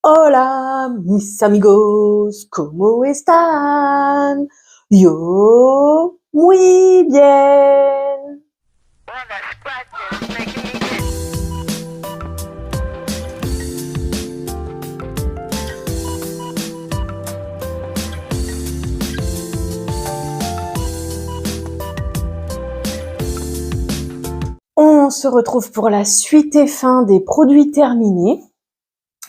Hola, mis amigos, ¿cómo están? Yo, muy bien. On se retrouve pour la suite et fin des produits terminés.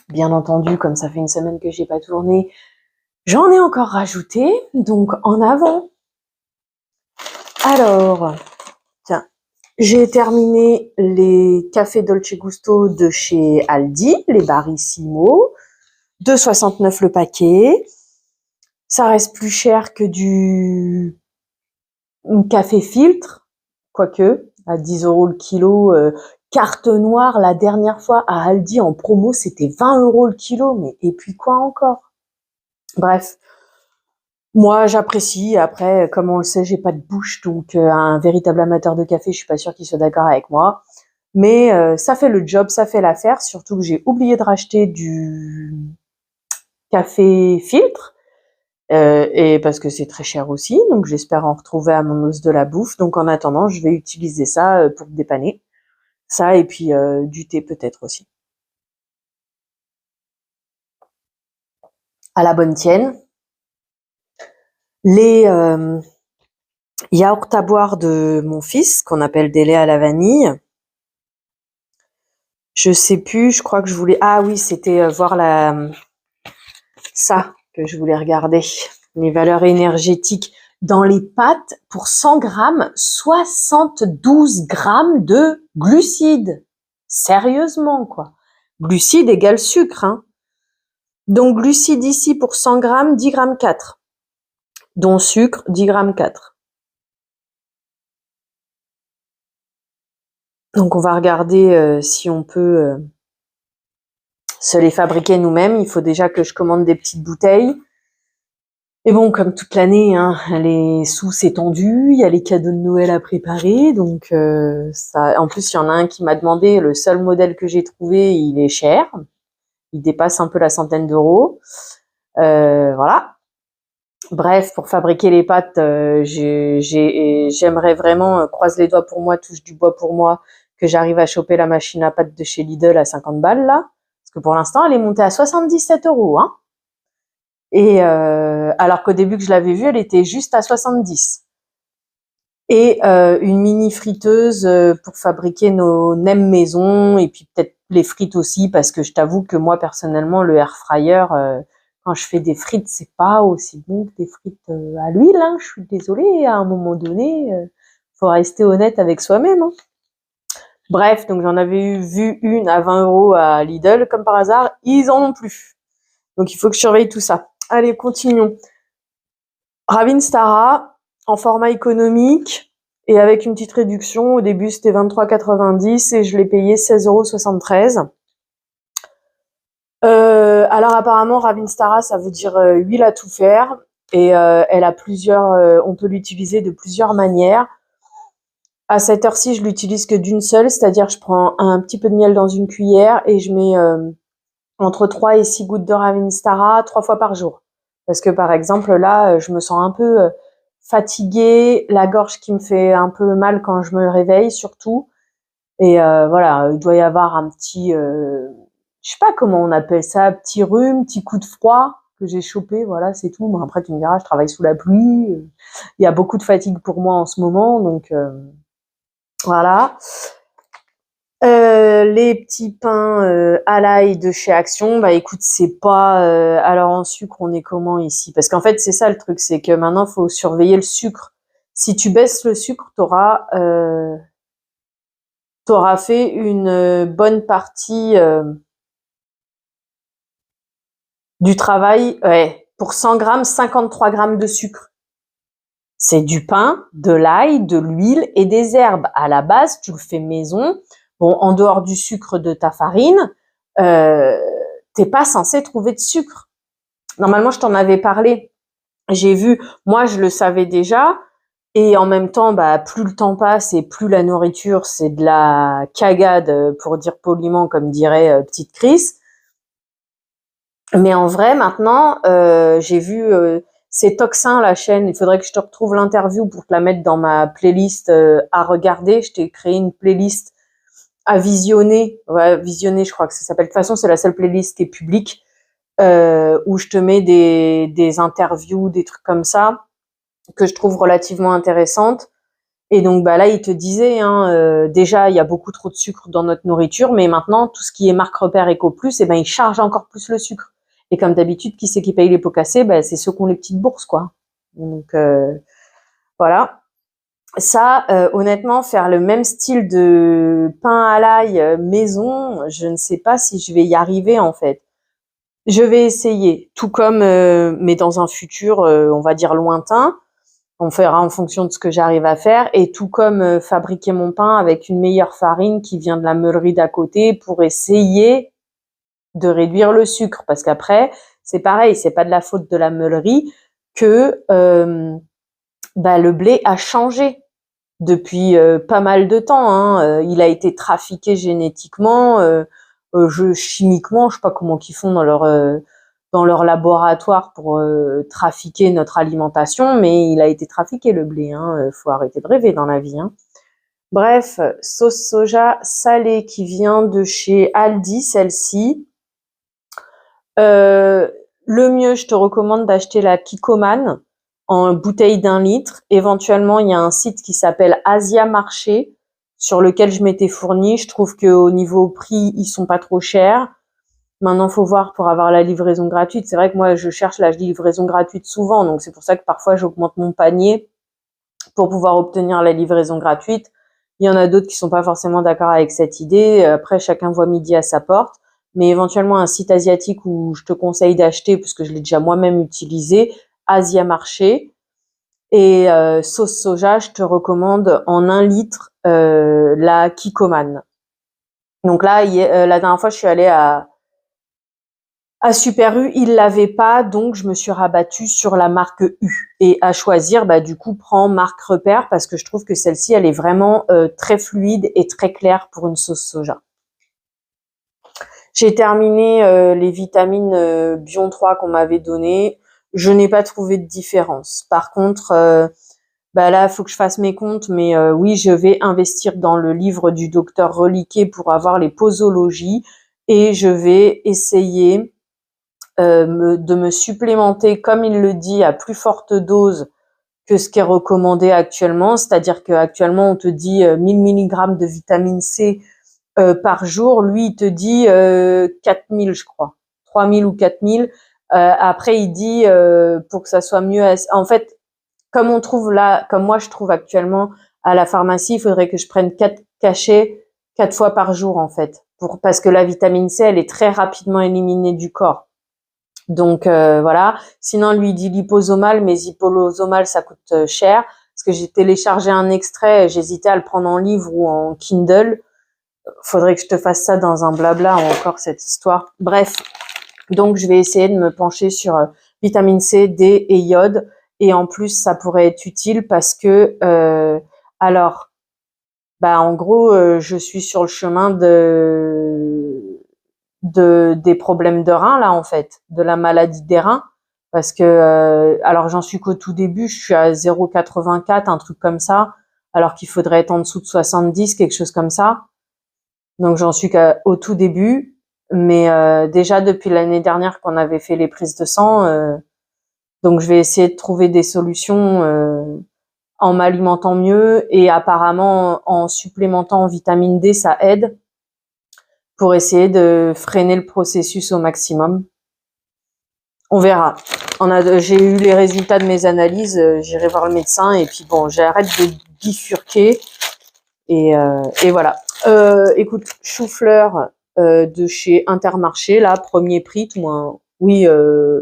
Bien entendu, comme ça fait une semaine que j'ai pas tourné, j'en ai encore rajouté, donc en avant. Alors, tiens, j'ai terminé les cafés Dolce Gusto de chez Aldi, les Barissimo, 2,69 le paquet. Ça reste plus cher que du café filtre, quoique, à 10 € le kilo. Carte noire, la dernière fois à Aldi en promo, c'était 20 € le kilo, mais et puis quoi encore? Bref, moi j'apprécie. Après, comme on le sait, j'ai pas de bouche, donc un véritable amateur de café, je suis pas sûre qu'il soit d'accord avec moi. Mais ça fait le job, ça fait l'affaire, surtout que j'ai oublié de racheter du café filtre. Et parce que c'est très cher aussi, donc j'espère en retrouver à mon os de la bouffe. Donc en attendant, je vais utiliser ça pour dépanner. Ça et puis du thé peut-être aussi. À la bonne tienne. Les yaourts à boire de mon fils, qu'on appelle des laits à la vanille. Je sais plus, je crois que je voulais... Ah oui, c'était voir ça que je voulais regarder. Les valeurs énergétiques. Dans les pâtes, pour 100 grammes, 72 grammes de glucides. Sérieusement, quoi. Glucides égale sucre, hein. Donc, glucides ici, pour 100 grammes, 10 grammes 4. Dont sucre, 10 grammes 4. Donc, on va regarder si on peut se les fabriquer nous-mêmes. Il faut déjà que je commande des petites bouteilles. Et bon, comme toute l'année, hein, les sous c'est tendu, il y a les cadeaux de Noël à préparer, donc ça. En plus, il y en a un qui m'a demandé, le seul modèle que j'ai trouvé, il est cher, il dépasse un peu la centaine d'euros. Voilà. Bref, pour fabriquer les pâtes, j'aimerais vraiment, croise les doigts pour moi, touche du bois pour moi, que j'arrive à choper la machine à pâtes de chez Lidl à 50 balles là, parce que pour l'instant, elle est montée à 77 €, hein. Et alors qu'au début que je l'avais vue, elle était juste à 70. Et une mini friteuse pour fabriquer nos nems maison et puis peut-être les frites aussi, parce que je t'avoue que moi personnellement le air fryer, quand je fais des frites, c'est pas aussi bon que des frites à l'huile, hein. Je suis désolée, à un moment donné, faut rester honnête avec soi-même, hein. Bref, donc j'en avais vu une à 20 € à Lidl, comme par hasard, ils en ont plus. Donc il faut que je surveille tout ça. Allez, continuons. Ravinstara, en format économique et avec une petite réduction. Au début, c'était 23,90 et je l'ai payé 16,73 €. Alors apparemment, Ravinstara, ça veut dire huile à tout faire et elle a plusieurs. On peut l'utiliser de plusieurs manières. À cette heure-ci, je l'utilise que d'une seule, c'est-à-dire je prends un petit peu de miel dans une cuillère et je mets entre 3 et 6 gouttes de Ravinstara 3 fois par jour. Parce que par exemple là, je me sens un peu fatiguée, la gorge qui me fait un peu mal quand je me réveille surtout. Et voilà, il doit y avoir un petit, je sais pas comment on appelle ça, petit rhume, petit coup de froid que j'ai chopé, voilà, c'est tout. Bon, après tu me diras, je travaille sous la pluie, il y a beaucoup de fatigue pour moi en ce moment, donc voilà. Les petits pains à l'ail de chez Action, bah écoute, c'est pas alors en sucre, on est comment ici? Parce qu'en fait, c'est ça le truc, c'est que maintenant faut surveiller le sucre. Si tu baisses le sucre, t'auras fait une bonne partie du travail. Ouais, pour 100 grammes, 53 grammes de sucre. C'est du pain, de l'ail, de l'huile et des herbes. À la base, tu le fais maison. Bon, en dehors du sucre de ta farine, t'es pas censé trouver de sucre. Normalement, je t'en avais parlé. J'ai vu, moi, je le savais déjà. Et en même temps, bah, plus le temps passe et plus la nourriture, c'est de la cagade, pour dire poliment, comme dirait petite Chris. Mais en vrai, maintenant, j'ai vu c'est Toxin, la chaîne. Il faudrait que je te retrouve l'interview pour te la mettre dans ma playlist à regarder. Je t'ai créé une playlist à visionner. Ouais, visionner, je crois que ça s'appelle. De toute façon, c'est la seule playlist qui est publique où je te mets des interviews, des trucs comme ça que je trouve relativement intéressantes. Et donc bah là, il te disait, déjà, il y a beaucoup trop de sucre dans notre nourriture, mais maintenant, tout ce qui est marque repère Eco Plus, il charge encore plus le sucre. Et comme d'habitude, qui c'est qui paye les pots cassés? C'est ceux qui ont les petites bourses, quoi. Donc voilà. Ça, honnêtement, faire le même style de pain à l'ail maison, je ne sais pas si je vais y arriver en fait. Je vais essayer, tout comme, mais dans un futur, on va dire lointain. On fera en fonction de ce que j'arrive à faire. Et tout comme fabriquer mon pain avec une meilleure farine qui vient de la meulerie d'à côté pour essayer de réduire le sucre. Parce qu'après, c'est pareil, c'est pas de la faute de la meulerie que le blé a changé depuis pas mal de temps. Il a été trafiqué génétiquement, chimiquement, je sais pas comment qu'ils font dans leur laboratoire pour trafiquer notre alimentation, mais il a été trafiqué le blé. Faut arrêter de rêver dans la vie. Bref, sauce soja salée qui vient de chez Aldi, celle-ci. Le mieux, je te recommande d'acheter la Kikkoman en bouteille d'1 litre. Éventuellement, il y a un site qui s'appelle Asia Marché sur lequel je m'étais fournie. Je trouve qu'au niveau prix, ils sont pas trop chers. Maintenant, faut voir pour avoir la livraison gratuite. C'est vrai que moi, je cherche la livraison gratuite souvent, donc c'est pour ça que parfois j'augmente mon panier pour pouvoir obtenir la livraison gratuite. Il y en a d'autres qui sont pas forcément d'accord avec cette idée. Après, chacun voit midi à sa porte. Mais éventuellement, un site asiatique où je te conseille d'acheter, puisque je l'ai déjà moi-même utilisé, Asia Marché. Et sauce soja, je te recommande en 1 litre la Kikkoman. Donc là, la dernière fois, je suis allée à Super U, ils l'avaient pas, donc je me suis rabattue sur la marque U. Et à choisir, du coup, prends marque repère parce que je trouve que celle-ci, elle est vraiment très fluide et très claire pour une sauce soja. J'ai terminé les vitamines Bion 3 qu'on m'avait données. Je n'ai pas trouvé de différence. Par contre, là, il faut que je fasse mes comptes, mais oui, je vais investir dans le livre du docteur Reliquet pour avoir les posologies et je vais essayer de me supplémenter, comme il le dit, à plus forte dose que ce qui est recommandé actuellement. C'est-à-dire qu'actuellement, on te dit 1000 mg de vitamine C par jour. Lui, il te dit 4000, je crois. 3000 ou 4000. Après, il dit pour que ça soit mieux. En fait, comme on trouve là, comme moi je trouve actuellement à la pharmacie, il faudrait que je prenne 4 cachets 4 fois par jour en fait, parce que la vitamine C, elle est très rapidement éliminée du corps. Donc voilà. Sinon, lui il dit liposomal, mais liposomal ça coûte cher. Parce que j'ai téléchargé un extrait, j'hésitais à le prendre en livre ou en Kindle. Faudrait que je te fasse ça dans un blabla encore cette histoire. Bref, donc je vais essayer de me pencher sur vitamine C, D et iode. Et en plus, ça pourrait être utile parce que en gros, je suis sur le chemin des problèmes de reins là en fait, de la maladie des reins parce que alors j'en suis qu'au tout début, je suis à 0,84 un truc comme ça alors qu'il faudrait être en dessous de 70 quelque chose comme ça. Donc j'en suis qu'au tout début, mais déjà depuis l'année dernière qu'on avait fait les prises de sang donc je vais essayer de trouver des solutions en m'alimentant mieux et apparemment en supplémentant en vitamine D ça aide pour essayer de freiner le processus au maximum. On verra. J'ai eu les résultats de mes analyses, j'irai voir le médecin et puis bon, j'arrête de bifurquer et voilà. Écoute, chou-fleur de chez Intermarché, là, premier prix, tout moins. Oui,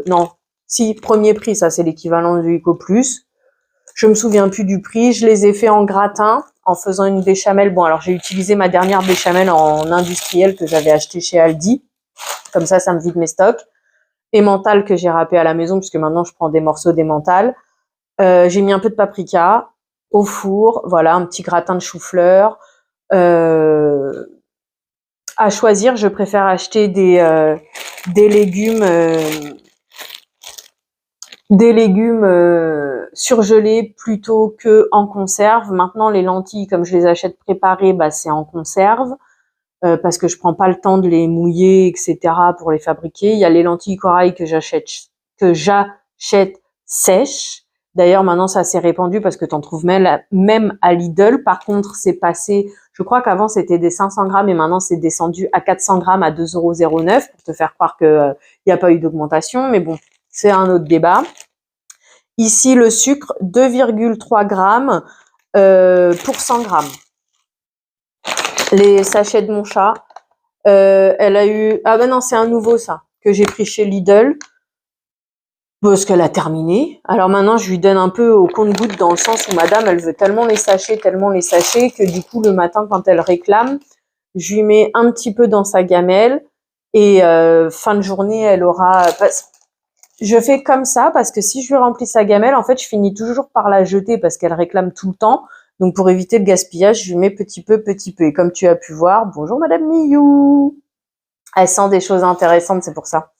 non, si premier prix, ça c'est l'équivalent du Eco Plus. Je me souviens plus du prix. Je les ai fait en gratin, en faisant une béchamel. Bon, alors j'ai utilisé ma dernière béchamel en industriel que j'avais acheté chez Aldi. Comme ça me vide mes stocks. Emmental que j'ai râpé à la maison, puisque maintenant je prends des morceaux d'emmental. J'ai mis un peu de paprika au four. Voilà, un petit gratin de chou-fleur. à choisir, je préfère acheter des légumes surgelés plutôt que en conserve. Maintenant, les lentilles, comme je les achète préparées, bah, c'est en conserve parce que je prends pas le temps de les mouiller, etc. pour les fabriquer. Il y a les lentilles corail que j'achète sèches. D'ailleurs, maintenant, ça s'est répandu parce que tu en trouves même à Lidl. Par contre, c'est passé, je crois qu'avant, c'était des 500 grammes et maintenant, c'est descendu à 400 grammes à 2,09 € pour te faire croire qu'il n'y a pas eu d'augmentation. Mais bon, c'est un autre débat. Ici, le sucre, 2,3 grammes pour 100 grammes. Les sachets de mon chat, elle a eu... Ah ben non, c'est un nouveau, ça, que j'ai pris chez Lidl. Parce qu'elle a terminé. Alors maintenant, je lui donne un peu au compte-gouttes dans le sens où madame, elle veut tellement les sachets, que du coup, le matin, quand elle réclame, je lui mets un petit peu dans sa gamelle et fin de journée, elle aura... Je fais comme ça parce que si je lui remplis sa gamelle, en fait, je finis toujours par la jeter parce qu'elle réclame tout le temps. Donc, pour éviter le gaspillage, je lui mets petit peu, petit peu. Et comme tu as pu voir, bonjour madame Miou. Elle sent des choses intéressantes, c'est pour ça.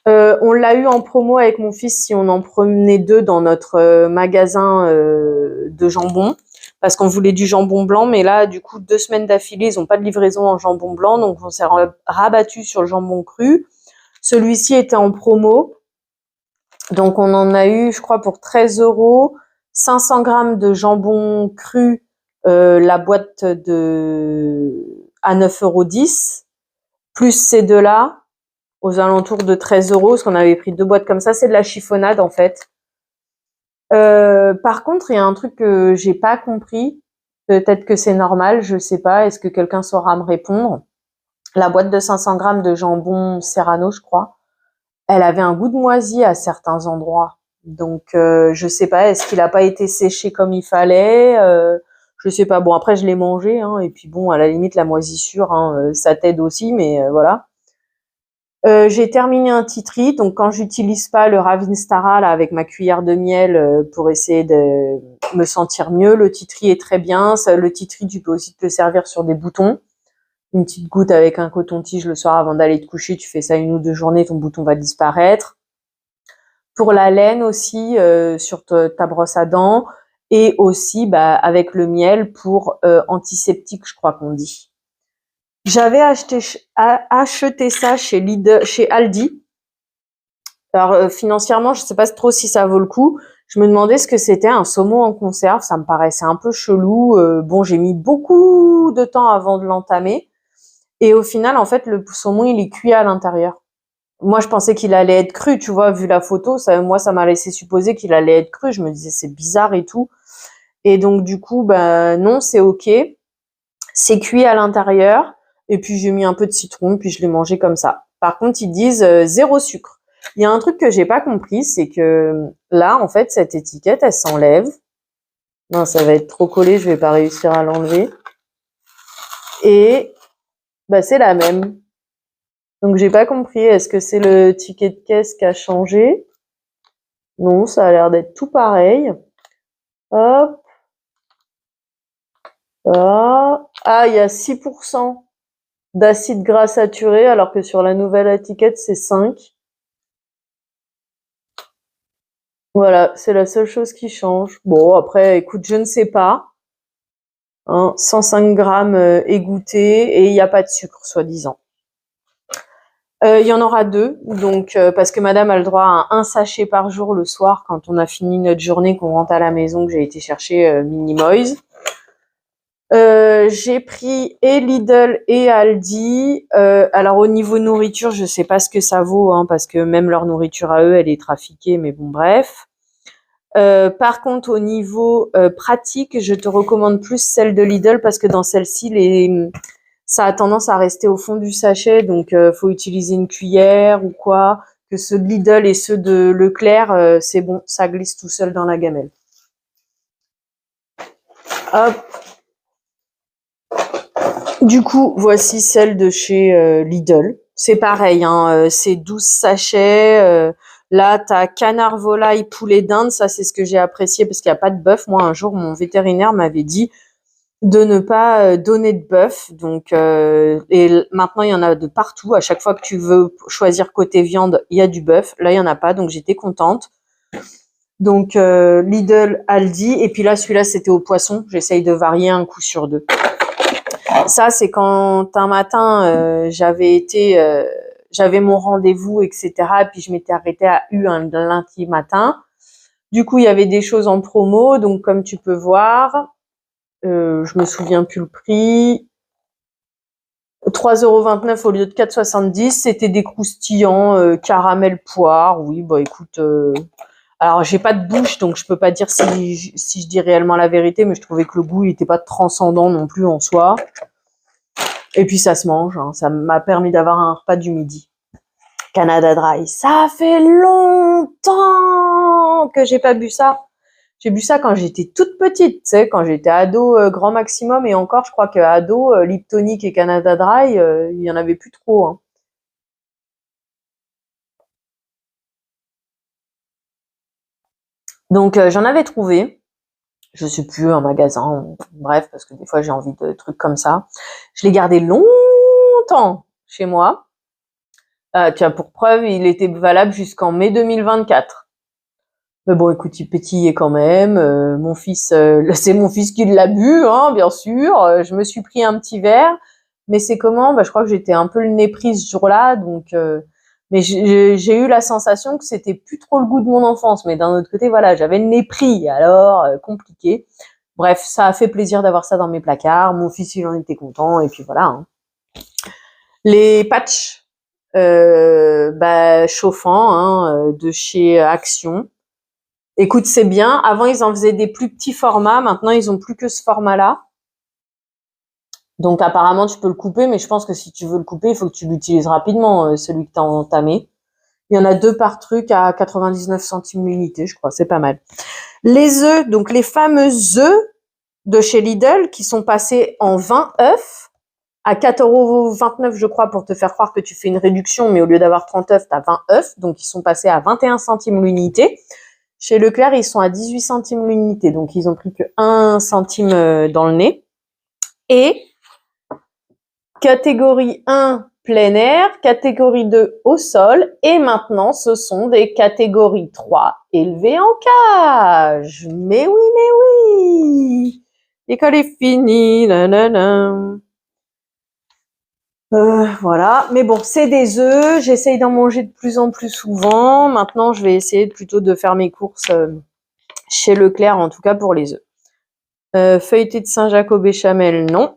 On l'a eu en promo avec mon fils si on en prenait 2 dans notre magasin de jambon parce qu'on voulait du jambon blanc, mais là du coup 2 semaines d'affilée ils n'ont pas de livraison en jambon blanc, donc on s'est rabattu sur le jambon cru. Celui-ci était en promo, donc on en a eu je crois pour 13 €, 500 grammes de jambon cru, la boîte à 9,10 €, plus ces deux-là aux alentours de 13 €, parce qu'on avait pris 2 boîtes comme ça. C'est de la chiffonnade, en fait. Par contre, il y a un truc que j'ai pas compris. Peut-être que c'est normal, je sais pas. Est-ce que quelqu'un saura me répondre? La boîte de 500 grammes de jambon Serrano, je crois, elle avait un goût de moisi à certains endroits. Donc, je sais pas. Est-ce qu'il a pas été séché comme il fallait? Je sais pas. Bon, après, je l'ai mangé, hein, et puis bon, à la limite, la moisissure, hein, ça t'aide aussi, mais voilà. J'ai terminé un titri, donc quand j'utilise pas le Ravinstara là avec ma cuillère de miel pour essayer de me sentir mieux, le titri est très bien. Ça, le titri, tu peux aussi te le servir sur des boutons. Une petite goutte avec un coton-tige le soir avant d'aller te coucher, tu fais ça 1 ou 2 journées, ton bouton va disparaître. Pour la laine aussi, sur ta brosse à dents, et aussi bah, avec le miel pour antiseptique, je crois qu'on dit. J'avais acheté ça chez Lidl, chez Aldi. Alors financièrement, je sais pas trop si ça vaut le coup. Je me demandais ce que c'était un saumon en conserve. Ça me paraissait un peu chelou. Bon, j'ai mis beaucoup de temps avant de l'entamer. Et au final, en fait, le saumon, il est cuit à l'intérieur. Moi, je pensais qu'il allait être cru, tu vois, vu la photo. Ça m'a laissé supposer qu'il allait être cru. Je me disais, c'est bizarre et tout. Et donc, du coup, ben non, c'est ok. C'est cuit à l'intérieur. Et puis, j'ai mis un peu de citron, puis je l'ai mangé comme ça. Par contre, ils disent 0 sucre. Il y a un truc que j'ai pas compris, c'est que là, en fait, cette étiquette, elle s'enlève. Non, ça va être trop collé, je vais pas réussir à l'enlever. Et bah, c'est la même. Donc, j'ai pas compris. Est-ce que c'est le ticket de caisse qui a changé? Non, ça a l'air d'être tout pareil. Hop. Ah, il y a 6% d'acide gras saturé, alors que sur la nouvelle étiquette, c'est 5. Voilà, c'est la seule chose qui change. Bon, après, écoute, je ne sais pas. Hein, 105 grammes égouttés et il n'y a pas de sucre, soi-disant. Il y en aura 2, donc parce que madame a le droit à un sachet par jour le soir quand on a fini notre journée, qu'on rentre à la maison, que j'ai été chercher Minimoys. J'ai pris et Lidl et Aldi. Alors au niveau nourriture, je sais pas ce que ça vaut, hein, parce que même leur nourriture à eux, elle est trafiquée, mais bon, bref. Par contre, au niveau pratique, je te recommande plus celle de Lidl parce que dans celle-ci, ça a tendance à rester au fond du sachet, donc faut utiliser une cuillère ou quoi. Que ceux de Lidl et ceux de Leclerc, c'est bon, ça glisse tout seul dans la gamelle. Hop. Du coup, voici celle de chez Lidl. C'est pareil, hein, c'est 12 sachets. Là, t'as canard, volaille, poulet d'Inde. Ça, c'est ce que j'ai apprécié parce qu'il n'y a pas de bœuf. Moi, un jour, mon vétérinaire m'avait dit de ne pas donner de bœuf. Donc, et maintenant, il y en a de partout. À chaque fois que tu veux choisir côté viande, il y a du bœuf. Là, il y en a pas, donc j'étais contente. Donc, Lidl, Aldi. Et puis là, celui-là, c'était au poisson. J'essaye de varier un coup sur deux. Ça, c'est quand un matin, j'avais mon rendez-vous, etc. Et puis, je m'étais arrêtée à un lundi matin. Du coup, il y avait des choses en promo. Donc, comme tu peux voir, je me souviens plus le prix. 3,29 € au lieu de 4,70 €. C'était des croustillants caramel poire. Oui, bah écoute, alors j'ai pas de bouche, donc je peux pas dire si je dis réellement la vérité, mais je trouvais que le goût il était pas transcendant non plus en soi. Et puis ça se mange, hein. Ça m'a permis d'avoir un repas du midi. Canada Dry, ça fait longtemps que j'ai pas bu ça. J'ai bu ça quand j'étais toute petite, tu sais, quand j'étais ado grand maximum, et encore, je crois que ado, Liptonic et Canada Dry, il y en avait plus trop, hein. Donc j'en avais trouvé, je sais plus, un magasin, bref, parce que des fois j'ai envie de trucs comme ça. Je l'ai gardé longtemps chez moi. Tiens, pour preuve, il était valable jusqu'en mai 2024. Mais bon, écoute, il pétillait quand même. Mon fils, c'est mon fils qui l'a bu, hein, bien sûr. Je me suis pris un petit verre, mais c'est comment? Bah, je crois que j'étais un peu le nez pris ce jour-là, donc. Mais j'ai eu la sensation que c'était plus trop le goût de mon enfance. Mais d'un autre côté, voilà, j'avais le nez pris, alors compliqué. Bref, ça a fait plaisir d'avoir ça dans mes placards. Mon fils, il en était content, et puis voilà, hein. Les patchs, bah, chauffants, hein, de chez Action. Écoute, c'est bien. Avant, ils en faisaient des plus petits formats. Maintenant, ils ont plus que ce format-là. Donc, apparemment, tu peux le couper, mais je pense que si tu veux le couper, il faut que tu l'utilises rapidement, celui que tu as entamé. Il y en a 2 par truc à 99 centimes l'unité, je crois. C'est pas mal. Les œufs, donc les fameux œufs de chez Lidl qui sont passés en 20 œufs à 4,29 €, je crois, pour te faire croire que tu fais une réduction, mais au lieu d'avoir 30 œufs, tu as 20 œufs. Donc, ils sont passés à 21 centimes l'unité. Chez Leclerc, ils sont à 18 centimes l'unité, donc ils ont pris que 1 centime dans le nez. Et catégorie 1, plein air, catégorie 2, au sol, et maintenant ce sont des catégories 3, élevées en cage. Mais oui, mais oui, l'école est finie, nanana. Voilà, mais bon, c'est des œufs, j'essaye d'en manger de plus en plus souvent. Maintenant, je vais essayer plutôt de faire mes courses chez Leclerc, en tout cas pour les œufs. Feuilleté de Saint-Jacques au béchamel, non.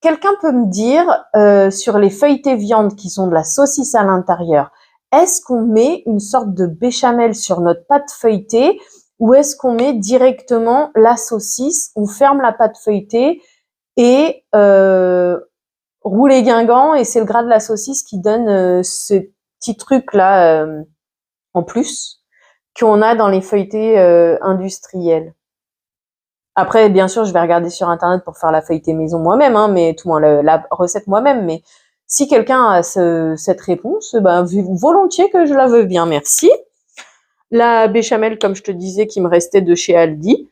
Quelqu'un peut me dire, sur les feuilletés viande qui sont de la saucisse à l'intérieur, est-ce qu'on met une sorte de béchamel sur notre pâte feuilletée, ou est-ce qu'on met directement la saucisse, on ferme la pâte feuilletée et rouler Guingamp, et c'est le gras de la saucisse qui donne ce petit truc là en plus qu'on a dans les feuilletés industriels. Après, bien sûr, je vais regarder sur internet pour faire la feuilletée maison moi-même, hein, mais tout moins la recette moi-même. Mais si quelqu'un a cette réponse, ben volontiers que je la veux bien, merci. La béchamel, comme je te disais, qui me restait de chez Aldi,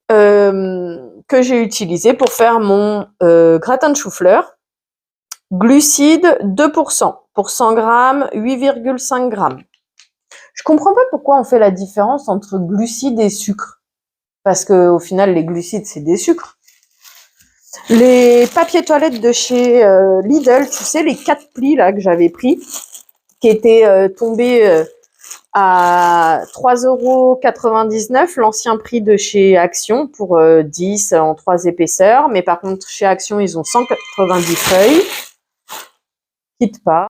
que j'ai utilisé pour faire mon gratin de chou-fleur. Glucides 2%. Pour 100 grammes, 8,5 grammes. Je comprends pas pourquoi on fait la différence entre glucides et sucre. Parce que au final, les glucides, c'est des sucres. Les papiers toilettes de chez Lidl, tu sais, les 4 plis là que j'avais pris, qui étaient tombés à 3,99 €, l'ancien prix de chez Action pour 10 en 3 épaisseurs. Mais par contre, chez Action, ils ont 190 feuilles. Quitte pas.